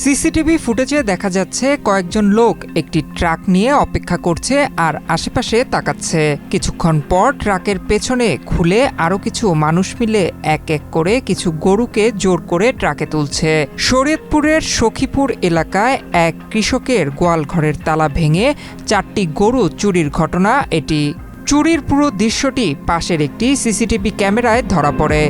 CCTV ফুটেজে দেখা যাচ্ছে কয়েকজন লোক একটি ট্রাক নিয়ে অপেক্ষা করছে আর আশেপাশে তাকাচ্ছে। কিছুক্ষণ পর ট্রাকের পেছনে খুলে আরো কিছু মানুষ মিলে এক এক করে কিছু গরুকে জোর করে ট্রাকে তুলছে। শরীয়তপুরের সখীপুর এলাকায় এক কৃষকের গোয়াল ঘরের তালা ভেঙে 4টি গরু চুরির ঘটনা এটি। চুরির পুরো দৃশ্যটি পাশের একটি সিসিটিভি ক্যামেরায় ধরা পড়ে।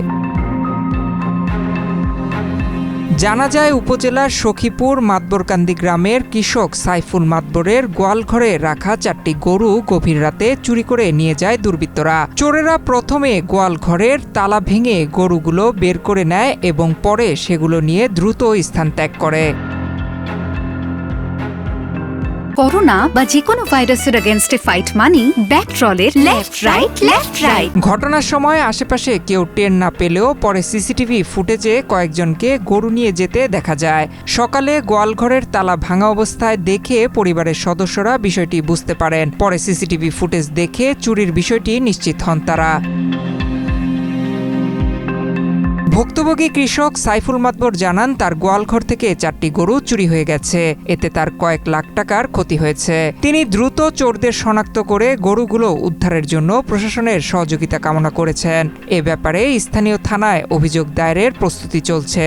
জানা যায় উপজেলার সখীপুর মাতবরকান্দি গ্রামের কৃষক সাইফুল মাতবরের গোয়ালঘরে রাখা 4টি গরু গভীর রাতে চুরি করে নিয়ে যায় দুর্বৃত্তরা। চোরেরা প্রথমে গোয়ালঘরের তালা ভেঙে গরুগুলো বের করে নেয় এবং পরে সেগুলো নিয়ে দ্রুত স্থান ত্যাগ করে। করোনা বা যে কোনো ভাইরাসের এগেইনস্টে ফাইট মানি ব্যাকট্রলের লেফট রাইট। ঘটনার সময় আশেপাশে কেউ টের না পেলেও পরে সিসিটিভি ফুটেজে কয়েকজনকে গরু নিয়ে যেতে দেখা যায়। সকালে গোয়ালঘরের তালা ভাঙা অবস্থায় দেখে পরিবারের সদস্যরা বিষয়টি বুঝতে পারেন। পরে সিসিটিভি ফুটেজ দেখে চুরির বিষয়টি নিশ্চিত হন তারা। ভুক্তভোগী কৃষক সাইফুল মাতবর জানান তার গোয়ালঘর থেকে 4টি গরু চুরি হয়ে গেছে। এতে তার কয়েক লাখ টাকার ক্ষতি হয়েছে। তিনি দ্রুত চোরদের শনাক্ত করে গরুগুলো উদ্ধারের জন্য প্রশাসনের সহযোগিতা কামনা করেছেন। এ ব্যাপারে স্থানীয় থানায় অভিযোগ দায়েরের প্রস্তুতি চলছে।